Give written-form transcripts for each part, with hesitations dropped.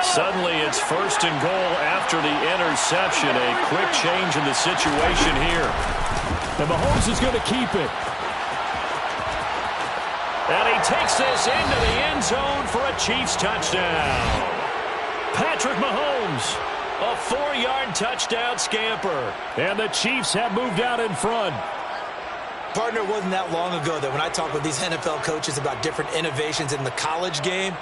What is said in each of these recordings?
Suddenly it's 1st and goal after the interception. A quick change in the situation here. And Mahomes is going to keep it. And he takes this into the end zone for a Chiefs touchdown. Patrick Mahomes, a 4-yard touchdown scamper. And the Chiefs have moved out in front. Partner, it wasn't that long ago that when I talk with these NFL coaches about different innovations in the college game,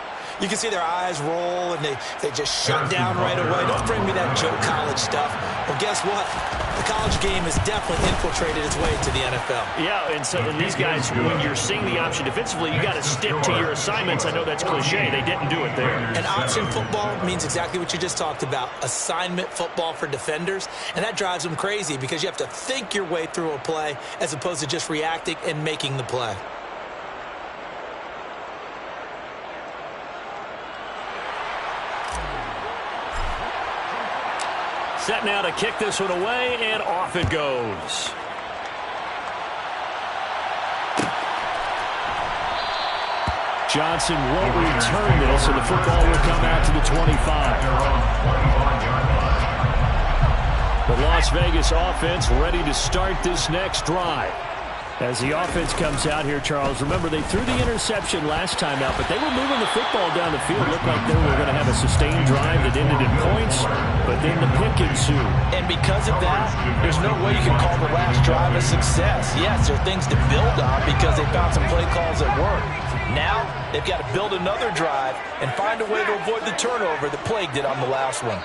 you can see their eyes roll and they just shut down right away. Don't bring me that joke college stuff. Well, guess what? The college game has definitely infiltrated its way to the NFL. Yeah, and these guys, when you're seeing the option defensively, you got to stick to your assignments. I know that's cliche. They didn't do it there. And option football means exactly what you just talked about, assignment football for defenders. And that drives them crazy because you have to think your way through a play as opposed to just reacting and making the play. Set now to kick this one away, and off it goes. Johnson won't return this, and the football will come out to the 25. The Las Vegas offense ready to start this next drive. As the offense comes out here, Charles, remember they threw the interception last time out, but they were moving the football down the field. Looked like they were going to have a sustained drive that ended in points, but then the pick ensued. And because of that, there's no way you can call the last drive a success. Yes, there are things to build on because they found some play calls that work. Now, they've got to build another drive and find a way to avoid the turnover that plagued it on the last one.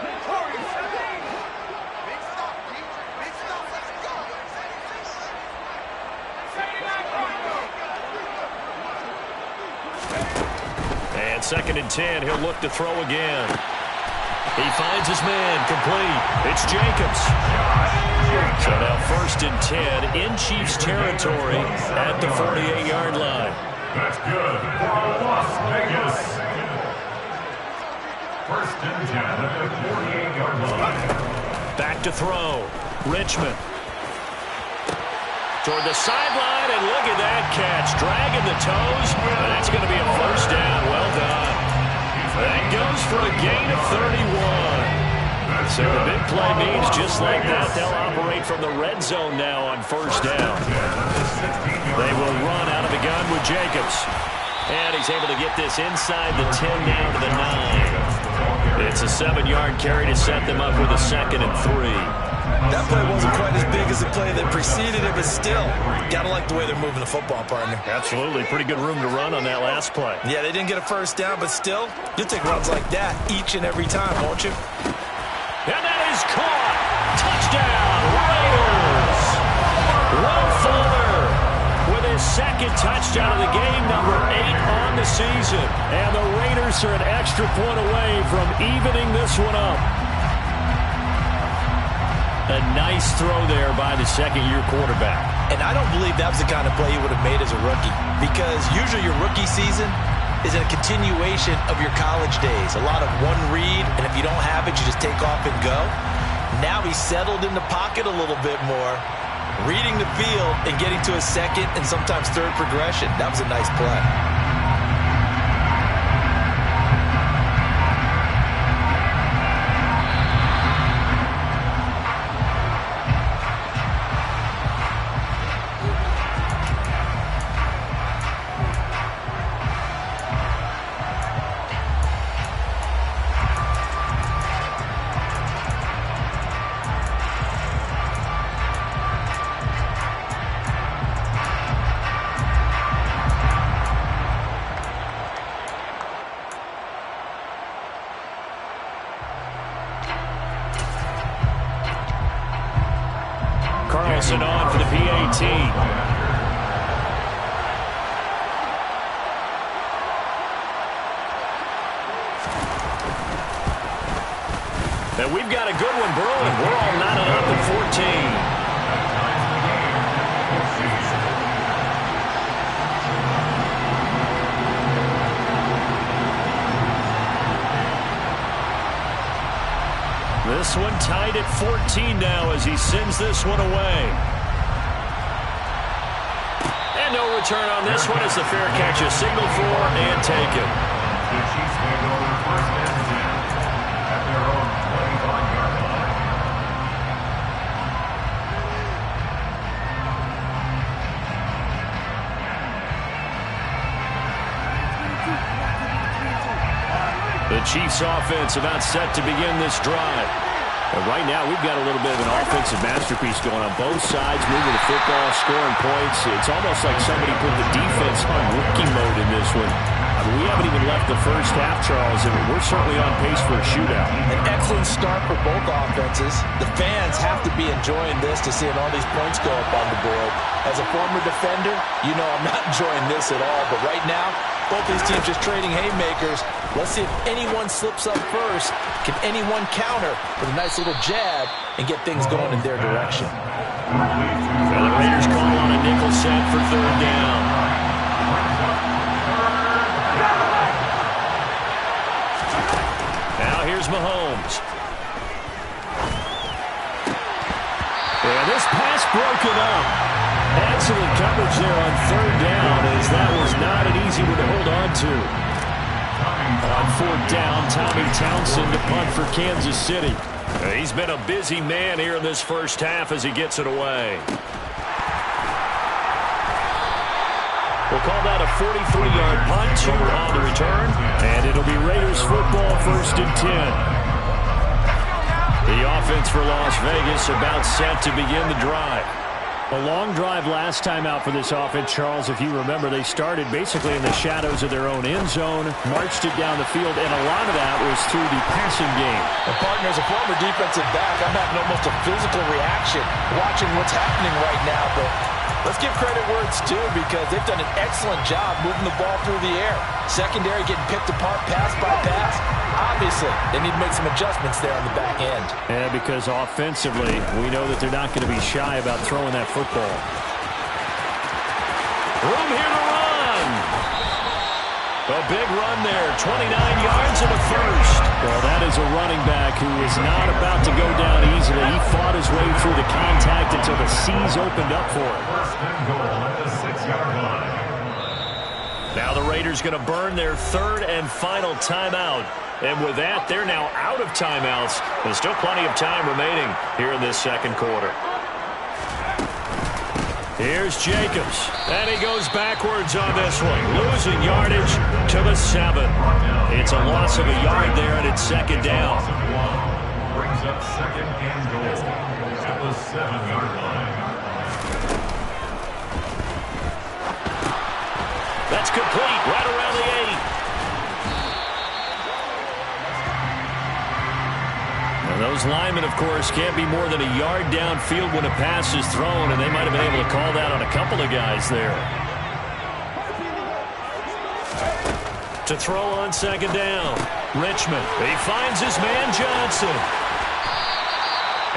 And 2nd and 10, he'll look to throw again. He finds his man, complete. It's Jacobs. So now 1st and 10 in Chiefs territory at the 48-yard line. That's good for Las Vegas. 1st and 10 at the 48-yard line. Back to throw. Richmond. Toward the sideline, and look at that catch. Dragging the toes, and that's going to be a 1st down. Well done. That goes for a gain of 31. So the big play means just like that, they'll operate from the red zone now on 1st down. They will run out of the gun with Jacobs. And he's able to get this inside the 10 down to the 9. It's a 7-yard carry to set them up with a 2nd and 3. That play wasn't quite as big as the play that preceded it, but still, got to like the way they're moving the football, partner. Absolutely. Pretty good room to run on that last play. Yeah, they didn't get a 1st down, but still, you'll take runs like that each and every time, won't you? And that is caught. Touchdown, Raiders. Will Fuller with his 2nd touchdown of the game, number 8 on the season. And the Raiders are an extra point away from evening this one up. A nice throw there by the 2nd-year quarterback. And I don't believe that was the kind of play he would have made as a rookie, because usually your rookie season is a continuation of your college days. A lot of one read, and if you don't have it, you just take off and go. Now he's settled in the pocket a little bit more, reading the field and getting to a 2nd and sometimes 3rd progression. That was a nice play. Carlson on for the PAT. And we've got a good one brewing. We're all knotted up at 14. This one tied at 14 now as he sends this one away. And no return on this one as the fair catch is signaled for and taken. The Chiefs offense about set to begin this drive. And right now, we've got a little bit of an offensive masterpiece going on both sides, moving the football, scoring points. It's almost like somebody put the defense on rookie mode in this one. I mean, we haven't even left the first half, Charles, and we're certainly on pace for a shootout. An excellent start for both offenses. The fans have to be enjoying this to seeing all these points go up on the board. As a former defender, you know I'm not enjoying this at all. But right now, both these teams just trading haymakers. Let's see if anyone slips up first. Can anyone counter with a nice little jab and get things going in their direction? Well, the Raiders call on a nickel set for third down. Now here's Mahomes. And this pass broken up. Excellent coverage there on third down, as that was not an easy one to hold on to. On fourth down, Tommy Townsend to punt for Kansas City. He's been a busy man here in this first half as he gets it away. We'll call that a 43-yard punt, 2 on the return, and it'll be Raiders football, 1st and 10. The offense for Las Vegas about set to begin the drive. A long drive last time out for this offense, Charles. If you remember, they started basically in the shadows of their own end zone, marched it down the field, and a lot of that was through the passing game. Well, partner, as a former defensive back, I'm having almost a physical reaction watching what's happening right now. But let's give credit where it's due, because they've done an excellent job moving the ball through the air. Secondary getting picked apart pass by pass. Obviously, they need to make some adjustments there on the back end. Yeah, because offensively, we know that they're not going to be shy about throwing that football. Room here to run. A big run there, 29 yards and a first. Well, that is a running back who is not about to go down easily. He fought his way through the contact until the seas opened up for him. First and goal at the 6-yard line. Now the Raiders going to burn their third and final timeout. And with that, they're now out of timeouts. There's still plenty of time remaining here in this second quarter. Here's Jacobs. And he goes backwards on this one. Losing yardage to the 7. It's a loss of a yard there, and it's second down. Brings up second and goal at the 7-yard line. That's complete right around the 8. And those linemen, of course, can't be more than a yard downfield when a pass is thrown, and they might have been able to call that on a couple of guys there. To throw on second down, Richmond. He finds his man Johnson.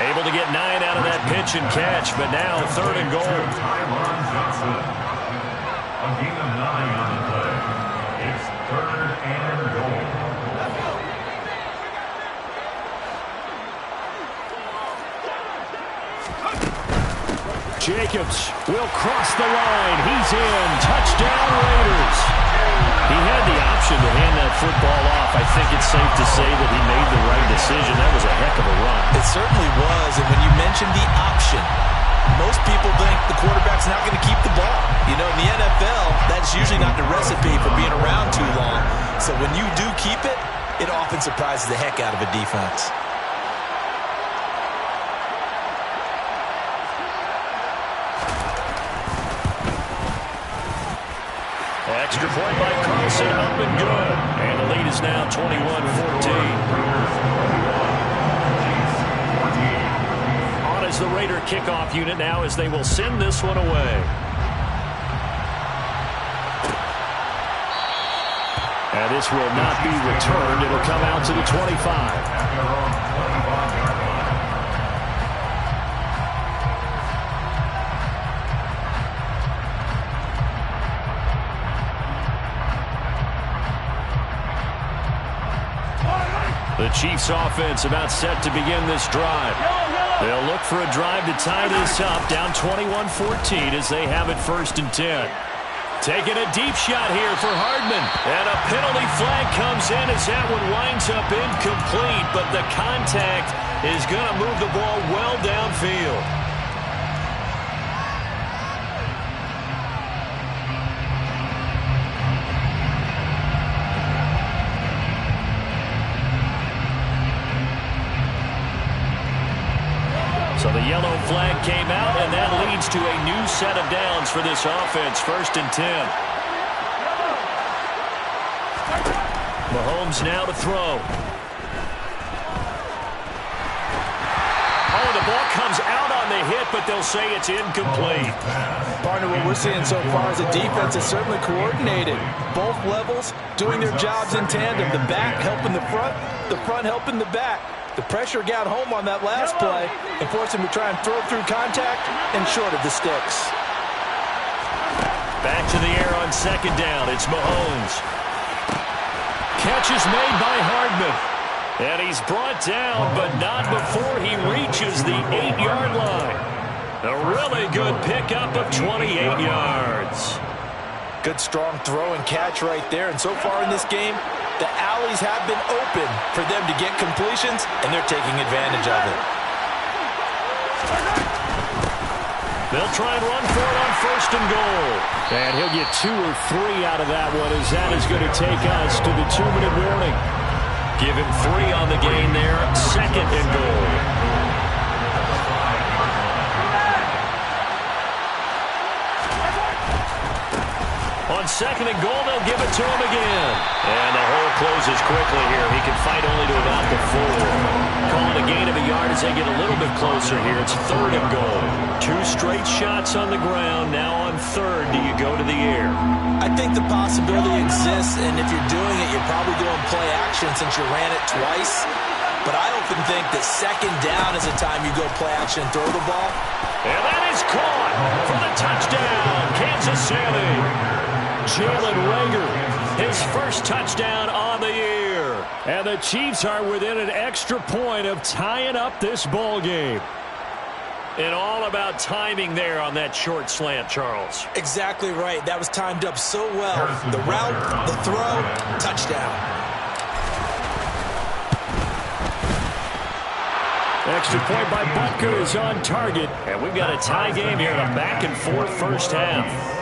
Able to get 9 out of that pitch and catch, but now third and goal. Johnson. A gain of 9 on the play. It's third and goal. Jacobs will cross the line. He's in. Touchdown, Raiders. He had the option to hand that football off. I think it's safe to say that he made the right decision. That was a heck of a run. It certainly was. And when you mentioned the option, most people think the quarterback's not going to keep the ball. You know, in the NFL, that's usually not the recipe for being around too long. So when you do keep it, it often surprises the heck out of a defense. Extra point by Carlson, up and good. And the lead is now 21-14. On as the Raider kickoff unit now, as they will send this one away. And this will not be returned. It'll come out to the 25. The Chiefs offense about set to begin this drive. They'll look for a drive to tie this up, down 21-14 as they have it 1st and 10. Taking a deep shot here for Hardman. And a penalty flag comes in as that one winds up incomplete, but the contact is going to move the ball well downfield. flag came out, and that leads to a new set of downs for this offense. 1st and 10. Mahomes now to throw. Oh, the ball comes out on the hit, but they'll say it's incomplete. Partner, what we're seeing so far is the defense is certainly coordinated. Both levels doing their jobs in tandem. The back helping the front helping the back. The pressure got home on that last play and forced him to try and throw through contact and short of the sticks. Back to the air on 2nd down. It's Mahomes. Catch is made by Hardman. And he's brought down, but not before he reaches the 8-yard line. A really good pickup of 28 yards. Good strong throw and catch right there. And so far in this game, the alleys have been open for them to get completions, and they're taking advantage of it. They'll try and run for it on 1st and goal. And he'll get 2 or 3 out of that one, as that is going to take us to the 2-minute warning. Give him 3 on the gain there. 2nd and goal. On 2nd and goal, they'll give it to him again. And the hole closes quickly here. He can fight only to about the 4. Calling a gain of a yard as they get a little bit closer here. It's 3rd and goal. 2 straight shots on the ground. Now on 3rd, do you go to the air? I think the possibility exists, and if you're doing it, you're probably doing play action since you ran it twice. But I often think that 2nd down is the time you go play action and throw the ball. And that is caught for the touchdown, Kansas City. Jalen Reagor, his first touchdown on the year. And the Chiefs are within an extra point of tying up this ball game. And all about timing there on that short slant, Charles. Exactly right. That was timed up so well. The route, the throw, touchdown. Extra point by Butker is on target. And we've got a tie game here in a back-and-forth first half.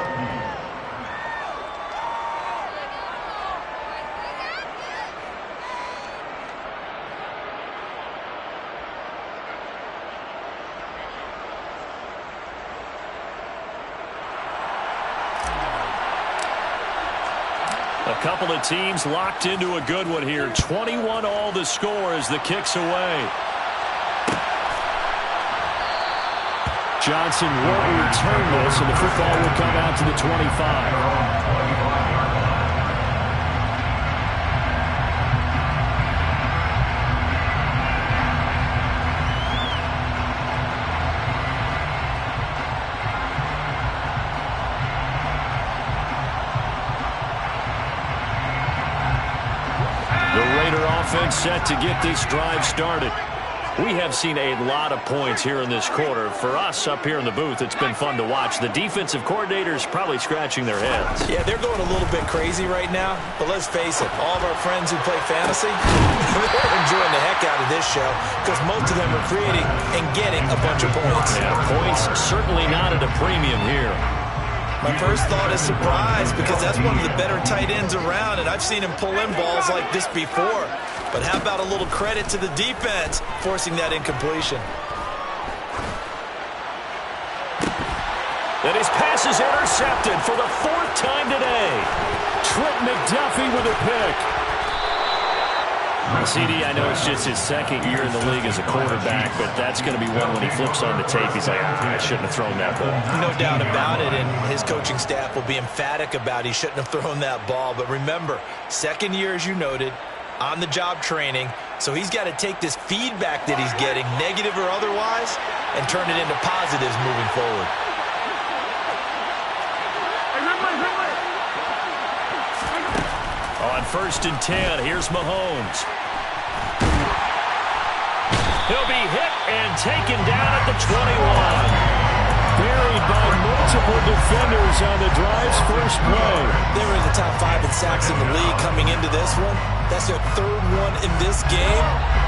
A couple of teams locked into a good one here. 21 all the score as the kick's away. Johnson won't return this, and the football will come out to the 25. Offense set to get this drive started. We have seen a lot of points here in this quarter. For us up here in the booth, it's been fun to watch. The defensive coordinators probably scratching their heads. Yeah, they're going a little bit crazy right now. But let's face it, all of our friends who play fantasy, they're enjoying the heck out of this show because most of them are creating and getting a bunch of points. Yeah, points certainly not at a premium here. My first thought is surprise because that's one of the better tight ends around, and I've seen him pull in balls like this before. But how about a little credit to the defense forcing that incompletion? And his pass is intercepted for the 4th time today. Trent McDuffie with a pick. CD, I know it's just his 2nd year in the league as a quarterback, but that's going to be one when he flips on the tape. He's like, I shouldn't have thrown that ball. No doubt about it, and his coaching staff will be emphatic about he shouldn't have thrown that ball. But remember, 2nd year, as you noted, on-the-job training, so he's got to take this feedback that he's getting, negative or otherwise, and turn it into positives moving forward. On 1st and 10, here's Mahomes. He'll be hit and taken down at the 21. Buried by multiple defenders on the drive's first play. They were in the top 5 in sacks in the league coming into this one. That's their 3rd one in this game.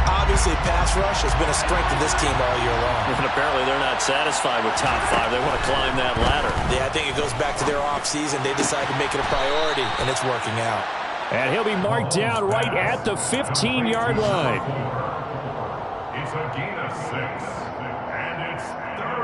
Obviously, pass rush has been a strength of this team all year long. And apparently they're not satisfied with top 5. They want to climb that ladder. Yeah, I think it goes back to their offseason. They decided to make it a priority, and it's working out. And he'll be marked down right at the 15-yard line. It's a gain of 6, and it's 3rd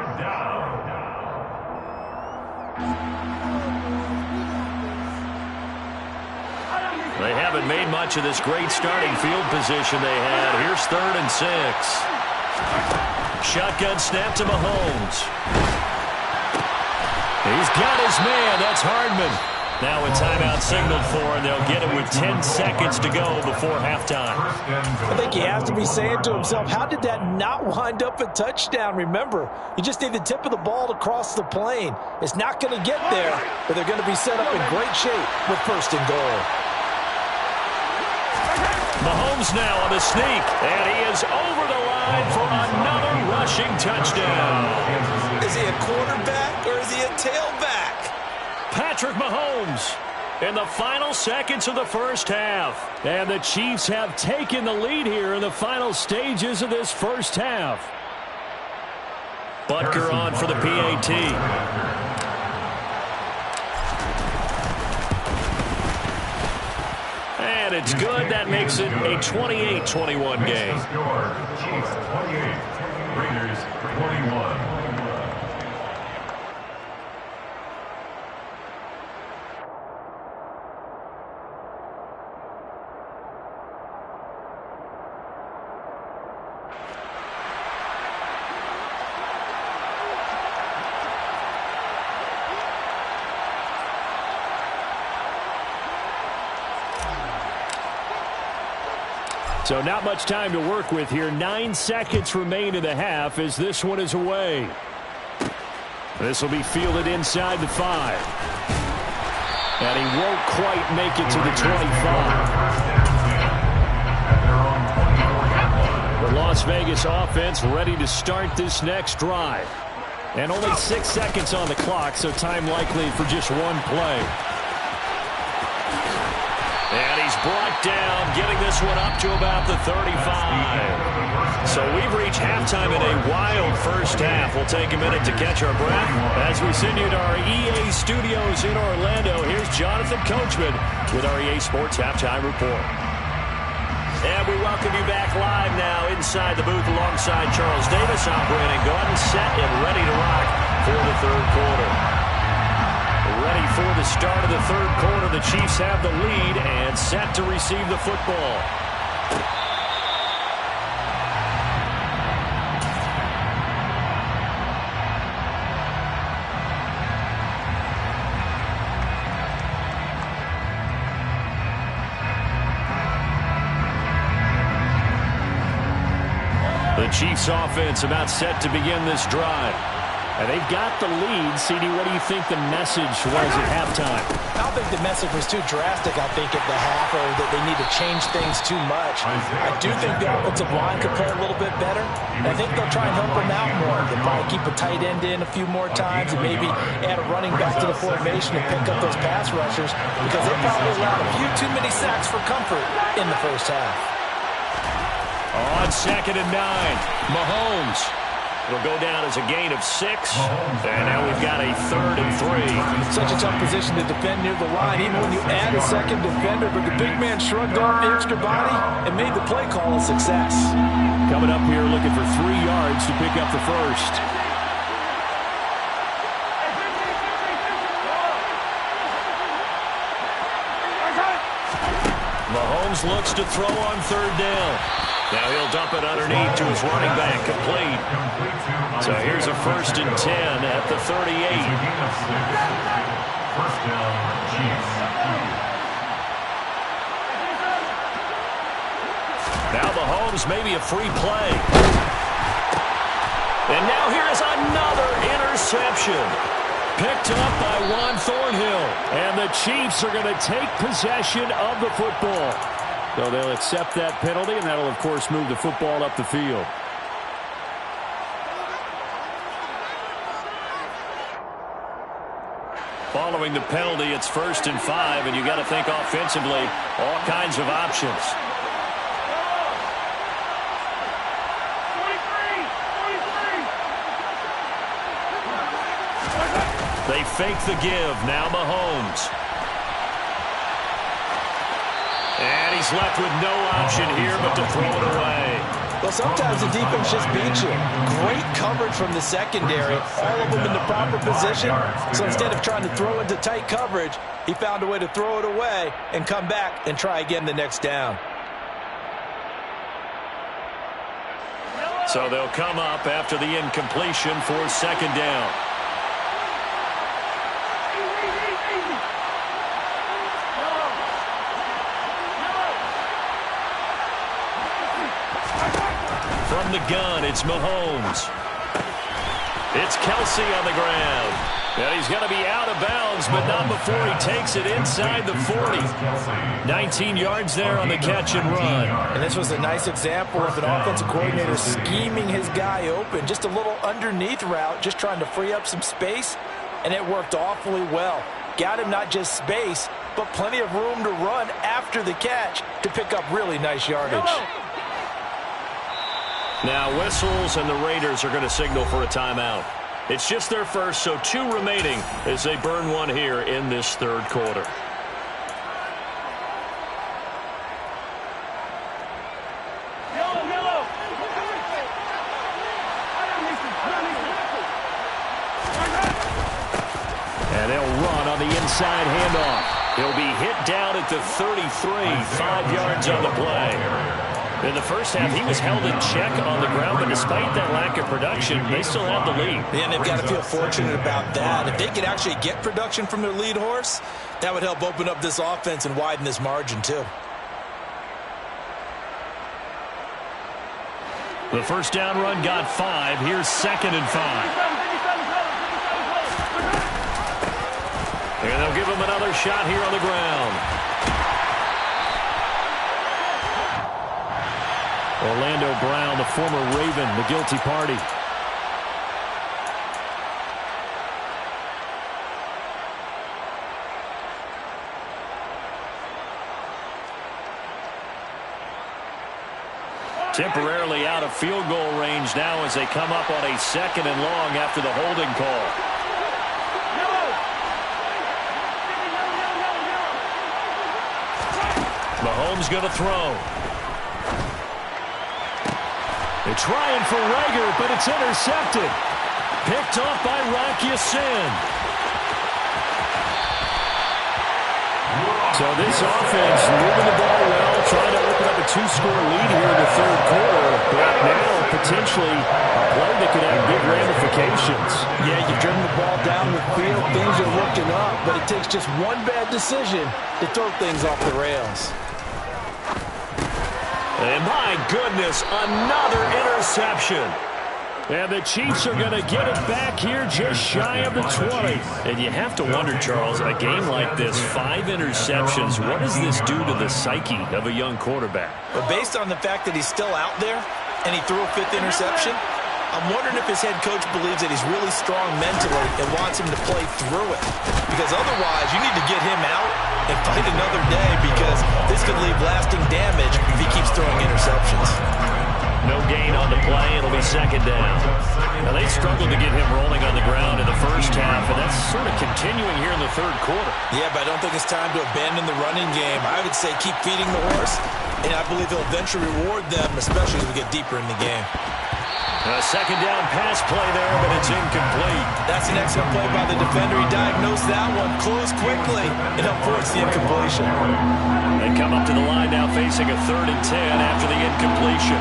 They haven't made much of this great starting field position they had. Here's 3rd and 6. Shotgun snap to Mahomes. He's got his man. That's Hardman. Now a timeout signaled for, and they'll get it with 10 seconds to go before halftime. I think he has to be saying to himself, how did that not wind up a touchdown? Remember, you just need the tip of the ball to cross the plane. It's not going to get there, but they're going to be set up in great shape with 1st and goal. Mahomes now on the sneak, and he is over the line for another rushing touchdown. Is he a quarterback or is he a tailback? Patrick Mahomes in the final seconds of the first half. And the Chiefs have taken the lead here in the final stages of this first half. Butker on for the PAT. And it's good. That makes it a 28-21 game. Chiefs 28, Raiders 21. So not much time to work with here. 9 seconds remain in the half as this one is away. This will be fielded inside the 5. And he won't quite make it to the 25. The Las Vegas offense ready to start this next drive. And only 6 seconds on the clock, so time likely for just one play. And he's brought down, getting this one up to about the 35. So we've reached halftime in a wild first half. We'll take a minute to catch our breath as we send you to our EA studios in Orlando. Here's Jonathan Coachman with our EA Sports Halftime Report. And we welcome you back live now inside the booth alongside Charles Davis. I'm Brandon Gaudin, set and ready to rock for the third quarter. Ready for the start of the third quarter. The Chiefs have the lead and set to receive the football. The Chiefs offense about set to begin this drive. And they've got the lead. CD, what do you think the message was at halftime? I don't think the message was too drastic, I think, at the half, or that they need to change things too much. I do think the offensive line could play a little bit better. And I think they'll try and help them out more. They'll probably keep a tight end in a few more times and maybe add a running back to the formation and pick up those pass rushers, because they probably allowed a few too many sacks for comfort in the first half. On 2nd and 9, Mahomes. It'll go down as a gain of 6. And now we've got a 3rd and 3. Such a tough position to defend near the line, even when you add a second defender. But the big man shrugged off the extra body and made the play call a success. Coming up here looking for 3 yards to pick up the first. Mahomes looks to throw on 3rd down. Now he'll dump it underneath to his running back, complete. So here's a 1st and 10 at the 38. First down, Chiefs. Now Mahomes, maybe a free play. And now here is another interception. Picked up by Juan Thornhill. And the Chiefs are going to take possession of the football. So they'll accept that penalty, and that'll, of course, move the football up the field. Following the penalty, it's 1st and 5, and you got to think offensively, all kinds of options. They fake the give. Now Mahomes. And he's left with no option here but to throw it away. Well, sometimes the defense just beats you. Great coverage from the secondary, all of them in the proper position. So instead of trying to throw into tight coverage, he found a way to throw it away and come back and try again the next down. So they'll come up after the incompletion for second down. From the gun, it's Mahomes. It's Kelsey on the ground. And he's going to be out of bounds, but not before he takes it inside the 40. 19 yards there on the catch and run. And this was a nice example of an offensive coordinator scheming his guy open. Just a little underneath route, just trying to free up some space, and it worked awfully well. Got him not just space, but plenty of room to run after the catch to pick up really nice yardage. Now whistles, and the Raiders are going to signal for a timeout. It's just their first, so 2 remaining as they burn one here in this third quarter. And they'll run on the inside handoff. He'll be hit down at the 33, 5 yards on the play. In the first half, he was held in check on the ground, but despite that lack of production, they still have the lead. And they've got to feel fortunate about that. If they could actually get production from their lead horse, that would help open up this offense and widen this margin, too. The first down run got 5. Here's 2nd and 5. And they'll give him another shot here on the ground. Orlando Brown, the former Raven, the guilty party. Temporarily out of field goal range now as they come up on a 2nd and long after the holding call. Mahomes going to throw. They're trying for Rager, but it's intercepted. Picked off by Rocky Sin. So this offense moving the ball well, trying to open up a 2-score lead here in the third quarter. But now potentially a play that could have big ramifications. Yeah, you've driven the ball down the field. Things are looking up, but it takes just one bad decision to throw things off the rails. And my goodness, another interception. And the Chiefs are going to get it back here just shy of the 20. And you have to wonder, Charles, a game like this, 5 interceptions, what does this do to the psyche of a young quarterback? But based on the fact that he's still out there and he threw a 5th interception, I'm wondering if his head coach believes that he's really strong mentally and wants him to play through it. Because otherwise, you need to get him out and fight another day, because this could leave lasting damage if he keeps throwing interceptions. No gain on the play. It'll be 2nd down. Now, they struggled to get him rolling on the ground in the first half, and that's sort of continuing here in the third quarter. Yeah, but I don't think it's time to abandon the running game. I would say keep feeding the horse, and I believe he'll eventually reward them, especially as we get deeper in the game. A 2nd down pass play there, but it's incomplete. That's an excellent play by the defender. He diagnosed that one, closed quickly, and helped force the incompletion. They come up to the line now facing a 3rd and 10 after the incompletion.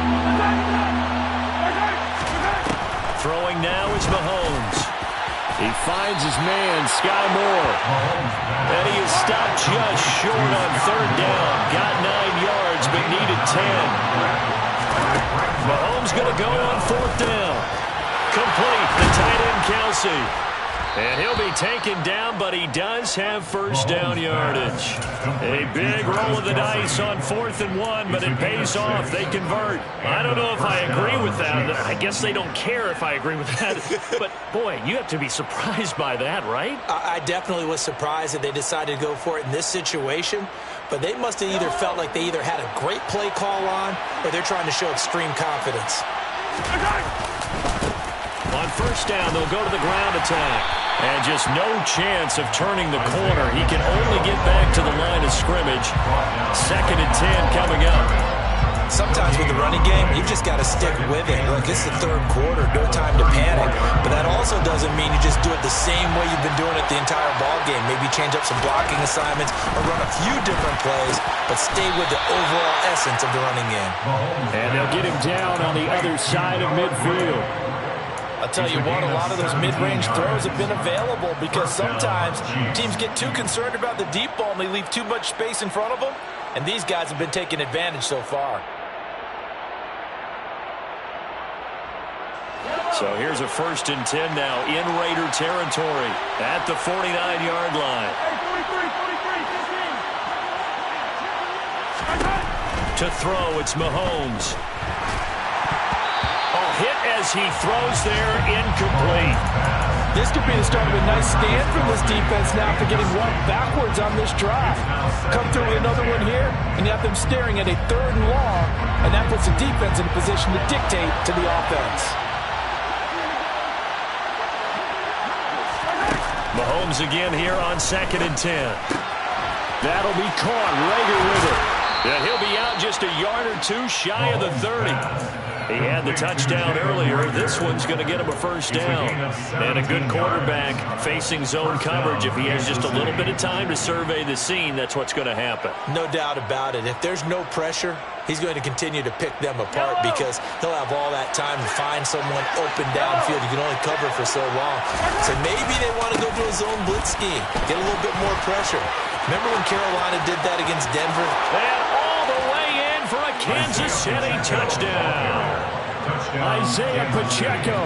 Throwing now is Mahomes. He finds his man, Sky Moore. And he is stopped just short on 3rd down. Got 9 yards, but needed 10. Mahomes going to go on 4th down. Complete, the tight end Kelsey. And he'll be taken down, but he does have first down yardage. A big roll of the dice on 4th and 1, but it pays off. They convert. I don't know if I agree with that. I guess they don't care if I agree with that. But, boy, you have to be surprised by that, right? I definitely was surprised that they decided to go for it in this situation. But they must have either felt like they either had a great play call on, or they're trying to show extreme confidence. On first down, they'll go to the ground attack. And just no chance of turning the corner. He can only get back to the line of scrimmage. 2nd and 10 coming up. Sometimes with the running game, even you've just got to stick with it. Look, it's the third quarter, no time to panic. But that also doesn't mean you just do it the same way you've been doing it the entire ball game. Maybe change up some blocking assignments or run a few different plays, but stay with the overall essence of the running game. And they'll get him down on the other side of midfield. I'll tell you what, a lot of those mid-range throws have been available because sometimes teams get too concerned about the deep ball and they leave too much space in front of them, and these guys have been taking advantage so far. So here's a 1st and 10 now in Raider territory at the 49-yard line. To throw, it's Mahomes. Hit as he throws there, incomplete. This could be the start of a nice stand from this defense now after getting walked backwards on this drive. Come through with another one here, and you have them staring at a 3rd and long, and that puts the defense in a position to dictate to the offense. Mahomes again here on 2nd and 10. That'll be caught. Rager with it. And he'll be out just a yard or two shy of the 30. He had the touchdown earlier. This one's going to get him a 1st down. And a good quarterback facing zone coverage. If he has just a little bit of time to survey the scene, that's what's going to happen. No doubt about it. If there's no pressure, he's going to continue to pick them apart because he'll have all that time to find someone open downfield. You can only cover for so long. So maybe they want to go to a zone blitz scheme, get a little bit more pressure. Remember when Carolina did that against Denver? And all the way in for a Kansas City touchdown. Isaiah Pacheco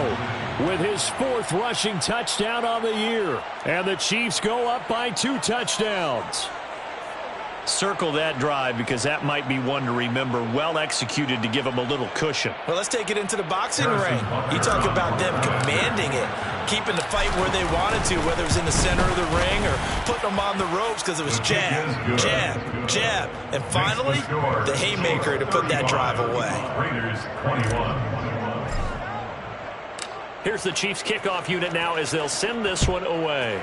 with his 4th rushing touchdown on the year. And the Chiefs go up by 2 touchdowns. Circle that drive because that might be one to remember. Well executed to give them a little cushion. Well, let's take it into the boxing ring. You talk about them commanding it, keeping the fight where they wanted to, whether it was in the center of the ring or putting them on the ropes because it was jab, jab, jab. And finally, the haymaker to put that drive away. Here's the Chiefs kickoff unit now as they'll send this one away.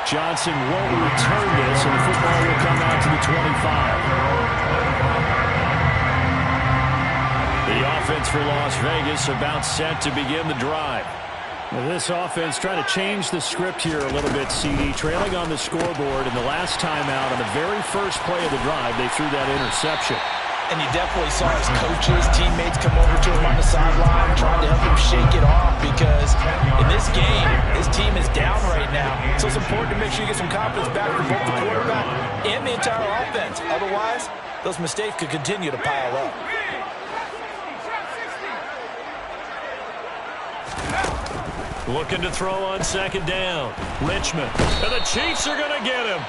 Johnson won't return this, and the football will come out to the 25. The offense for Las Vegas about set to begin the drive. Now this offense trying to change the script here a little bit, CD. Trailing on the scoreboard, and the last time out on the very first play of the drive, they threw that interception. And you definitely saw his coaches, teammates come over to him on the sideline, trying to help him shake it off because in this game, his team is down right now. So it's important to make sure you get some confidence back from both the quarterback and the entire offense. Otherwise, those mistakes could continue to pile up. Looking to throw on 2nd down. Richmond. And the Chiefs are going to get him.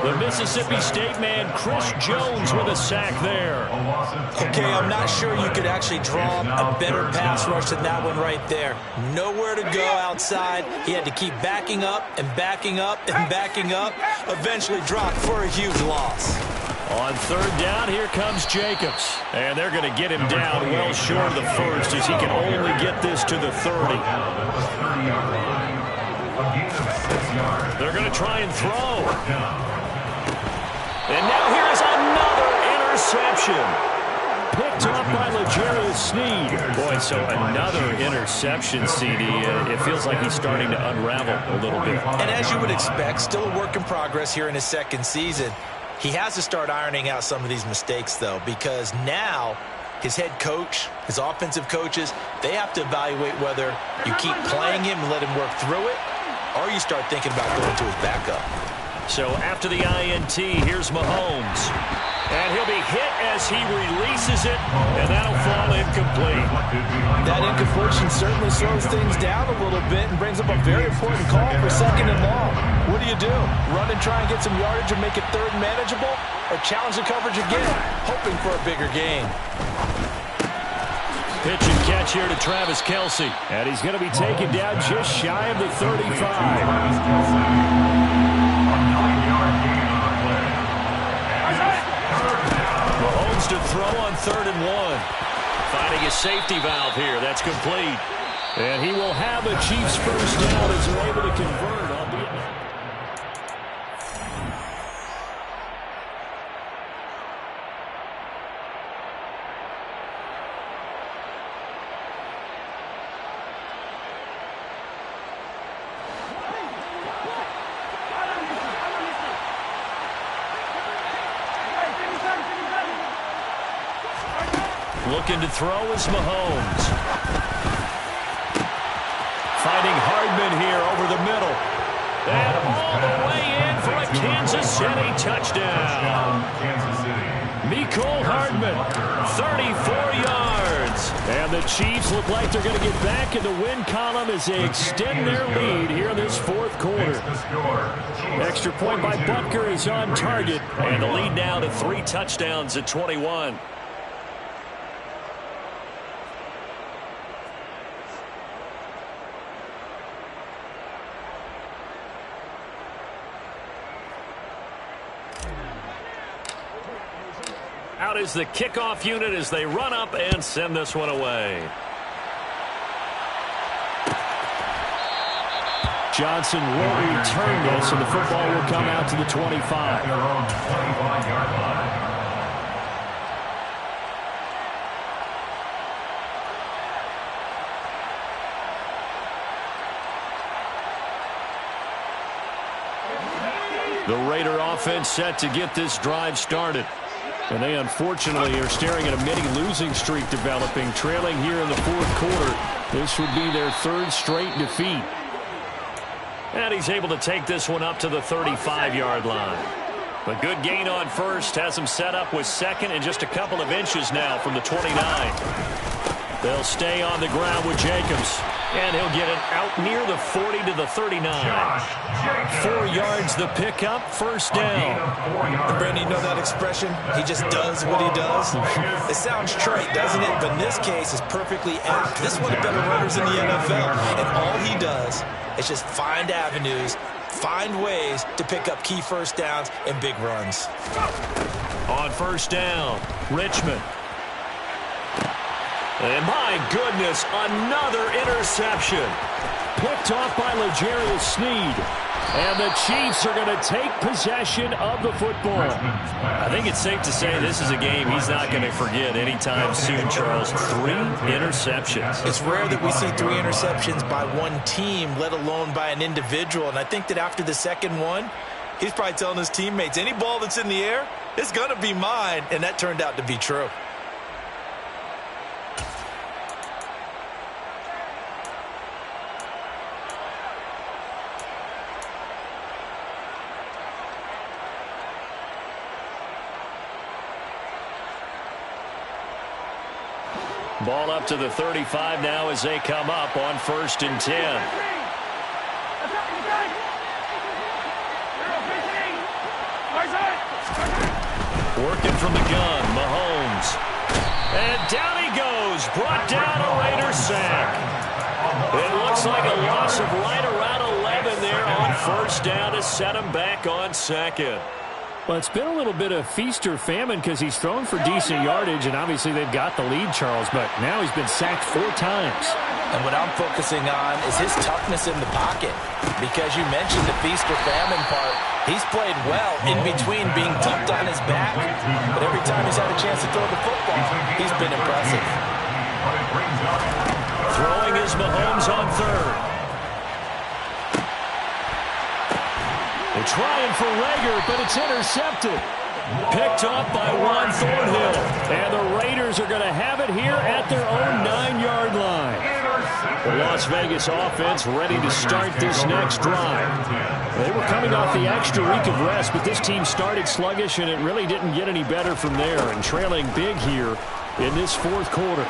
The Mississippi State man, Chris Jones, with a sack there. Okay, I'm not sure you could actually draw a better pass rush than that one right there. Nowhere to go outside. He had to keep backing up and backing up and backing up. Eventually dropped for a huge loss. On 3rd down, here comes Jacobs. And they're going to get him down well short of the 1st as he can only get this to the 30. They're going to try and throw. And now here is another interception. Picked up by L'Jarius Sneed. Boy, so another interception, CD. It feels like he's starting to unravel a little bit. And as you would expect, still a work in progress here in his 2nd season. He has to start ironing out some of these mistakes, though, because now his head coach, his offensive coaches, they have to evaluate whether you keep playing him and let him work through it, or you start thinking about going to his backup. So after the INT, here's Mahomes. And he'll be hit as he releases it, and that'll fall incomplete. That incompletion certainly slows things down a little bit and brings up a very important call for 2nd and long. What do? Run and try and get some yardage and make it 3rd and manageable, or challenge the coverage again, hoping for a bigger gain? Pitch and catch here to Travis Kelce. And he's going to be taken down just shy of the 35. Mahomes to throw on 3rd and 1. Finding a safety valve here. That's complete. And he will have a Chiefs 1st down as they're able to convert. Looking to throw is Mahomes. Finding Hardman here over the middle. And all the way in for a Kansas City touchdown. Kansas City. Mecole Hardman, 34 yards. And the Chiefs look like they're going to get back in the win column as they extend their lead here in this fourth quarter. Extra point by Butker is on target. And the lead now to 3 touchdowns at 21. Out is the kickoff unit as they run up and send this one away. Johnson will return this, and the football will come out to the 25. Their own 25-yard line. The Raider offense set to get this drive started. And they unfortunately are staring at a mini losing streak developing, trailing here in the fourth quarter. This would be their 3rd straight defeat. And he's able to take this one up to the 35-yard line. A good gain on first has him set up with 2nd and just a couple of inches now from the 29. They'll stay on the ground with Jacobs. And he'll get it out near the 40 to the 39. 4 yards the pickup, first down. Brandon, you know that expression? He just does what he does. It sounds trite, doesn't it? But in this case, it's perfectly apt. This is one of the better runners in the NFL. And all he does is just find avenues, find ways to pick up key first downs and big runs. On first down, Richmond. And my goodness, another interception. Picked off by L'Jarius Sneed. And the Chiefs are going to take possession of the football. I think it's safe to say this is a game he's not going to forget anytime soon, Charles. 3 interceptions. It's rare that we see 3 interceptions by one team, let alone by an individual. And I think that after the second one, he's probably telling his teammates, any ball that's in the air, it's going to be mine. And that turned out to be true. Ball up to the 35 now as they come up on 1st and 10. Working from the gun, Mahomes. And down he goes, brought down a Raider sack. It looks like a loss of right around 11 there on first down to set him back on 2nd. Well, it's been a little bit of feast or famine because he's thrown for decent yardage, and obviously they've got the lead, Charles, but now he's been sacked 4 times. And what I'm focusing on is his toughness in the pocket. Because you mentioned the feast or famine part. He's played well in between being dumped on his back. But every time he's had a chance to throw the football, he's been impressive. Throwing is Mahomes on 3rd. They're trying for Rager, but it's intercepted. Picked up by Juan Thornhill. And the Raiders are going to have it here at their own 9-yard line. The Las Vegas offense ready to start this next drive. They were coming off the extra week of rest, but this team started sluggish, and it really didn't get any better from there. And trailing big here in this fourth quarter.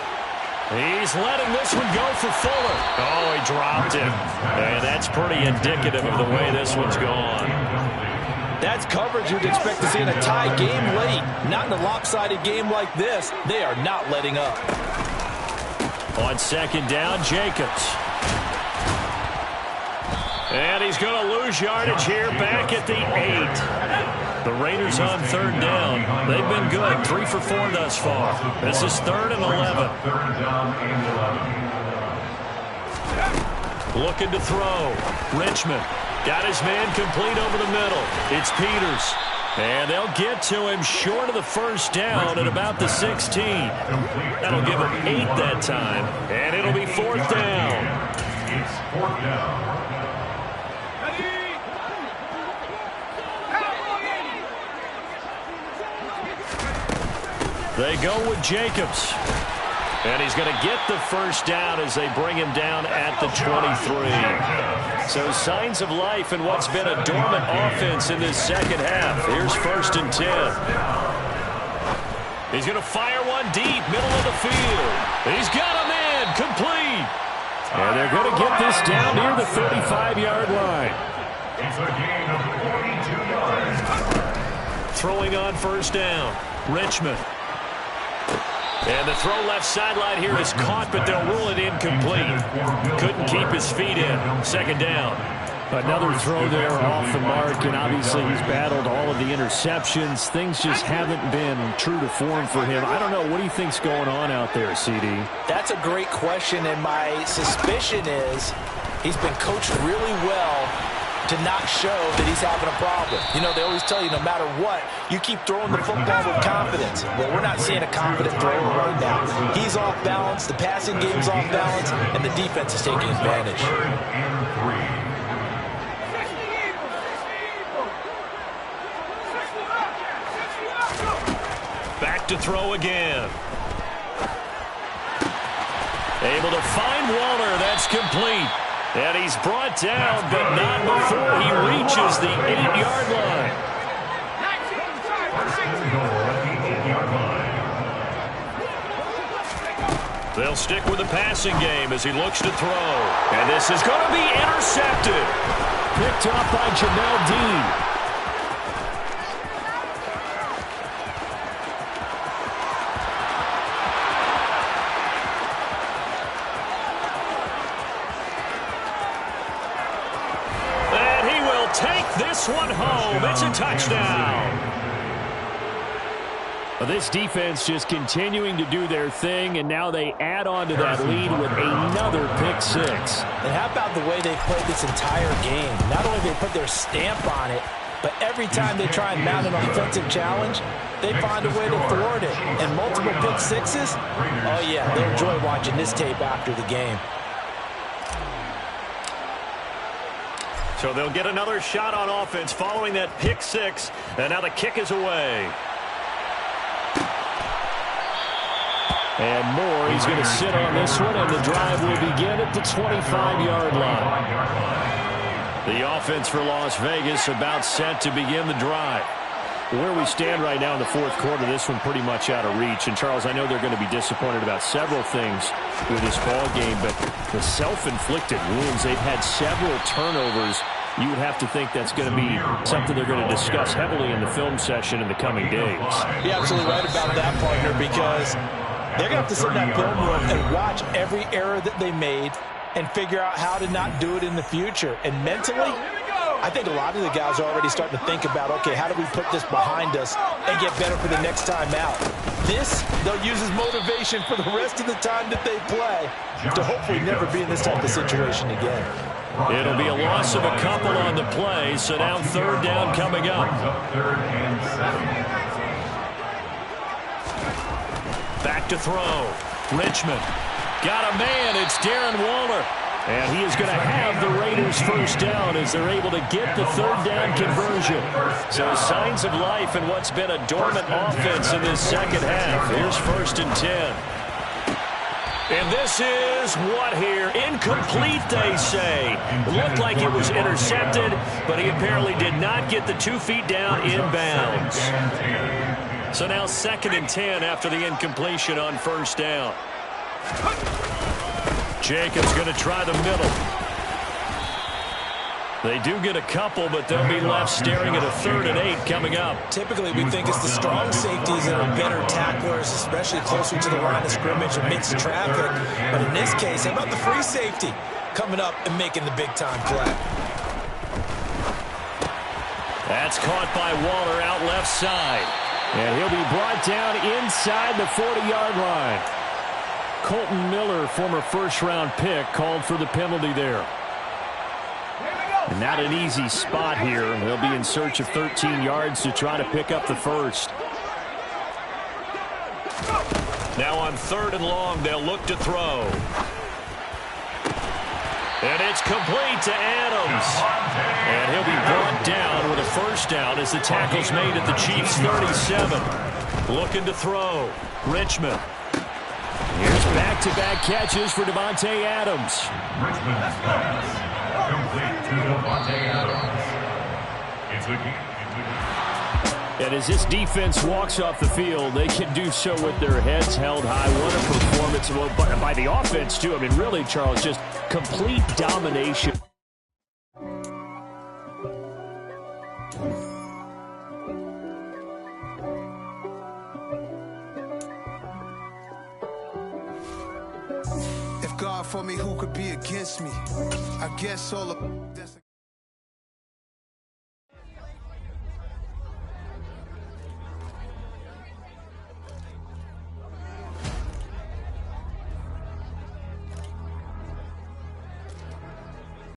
He's letting this one go for Fuller. Oh, he dropped it. And that's pretty indicative of the way this one's gone. That's coverage you'd expect to see in a tie game late. Not in a lopsided game like this. They are not letting up. On 2nd down, Jacobs. And he's going to lose yardage here back at the 8. The Raiders on 3rd down. They've been good. 3 for 4 thus far. This is 3rd and 11. 3rd down and 11. Looking to throw. Richmond got his man complete over the middle. It's Peters. And they'll get to him short of the first down at about the 16. That'll give him 8 that time. And it'll be 4th down. It's 4th down. They go with Jacobs. And he's going to get the first down as they bring him down at the 23. So signs of life in what's been a dormant offense in this second half. Here's 1st and 10. He's going to fire one deep, middle of the field. He's got a man, complete. And they're going to get this down near the 35-yard line. It's a gain of 42 yards. Throwing on 1st down, Richmond. And the throw left sideline here is caught, but they'll rule it incomplete. Couldn't keep his feet in. 2nd down. Another throw there off the mark, and obviously he's battled all of the interceptions. Things just haven't been true to form for him. I don't know. What do you think's going on out there, CD? That's a great question, and my suspicion is he's been coached really well to not show that he's having a problem. You know, they always tell you no matter what, you keep throwing the football with confidence. Well, we're not seeing a confident thrower right now. He's off balance, the passing game's off balance, and the defense is taking advantage. Back to throw again. Able to find Waller. That's complete. And he's brought down, but not before he reaches the 8-yard line. They'll stick with the passing game as he looks to throw. And this is going to be intercepted. Picked up by Jamel Dean. Take this one home. It's a touchdown. Well, this defense just continuing to do their thing, and now they add on to that lead with another pick 6. And how about the way they've played this entire game? Not only do they put their stamp on it, but every time they try and mount an offensive challenge, they find a way to thwart it. And multiple pick 6s? Oh, yeah, they'll enjoy watching this tape after the game. So they'll get another shot on offense following that pick 6. And now the kick is away. And Moore, he's going to sit on this one, and the drive will begin at the 25-yard line. The offense for Las Vegas about set to begin the drive. Where we stand right now in the 4th quarter, this one pretty much out of reach. And, Charles, I know they're going to be disappointed about several things with this ball game, but the self-inflicted wounds, they've had several turnovers. You would have to think that's going to be something they're going to discuss heavily in the film session in the coming days. You're absolutely right about that, partner, because they're going to have to sit in that film room and watch every error that they made and figure out how to not do it in the future. And mentally, I think a lot of the guys are already starting to think about, okay, how do we put this behind us and get better for the next time out? This, they'll use as motivation for the rest of the time that they play to hopefully never be in this type of situation again. It'll be a loss of a couple on the play, so now 3rd down coming up. Back to throw. Richmond. Got a man. It's Darren Waller. And he is going to have the Raiders first down as they're able to get the 3rd down conversion. So signs of life in what's been a dormant offense in this second half. Here's 1st and 10. And this is what here? Incomplete, they say. It looked like it was intercepted, but he apparently did not get the 2 feet down inbounds. So now 2nd and 10 after the incompletion on 1st down. Jacobs going to try the middle. They do get a couple, but they'll be left staring at a 3rd and 8 coming up. Typically, we think it's the strong safeties that are better tacklers, especially closer to the line of scrimmage amidst traffic. But in this case, how about the free safety coming up and making the big-time play? That's caught by Waller out left side. And he'll be brought down inside the 40-yard line. Colton Miller, former first-round pick, called for the penalty there. And not an easy spot here. They'll be in search of 13 yards to try to pick up the first. Now on 3rd and long, they'll look to throw. And it's complete to Adams. And he'll be brought down with a first down as the tackle's made at the Chiefs' 37. Looking to throw. Richmond. Here's back-to-back catches for Davante Adams. Richmond's pass. Complete to Davante Adams. It's a game. And as this defense walks off the field, they can do so with their heads held high. What a performance by the offense, too. I mean, really, Charles, just complete domination. If God for me, who could be against me? I guess all of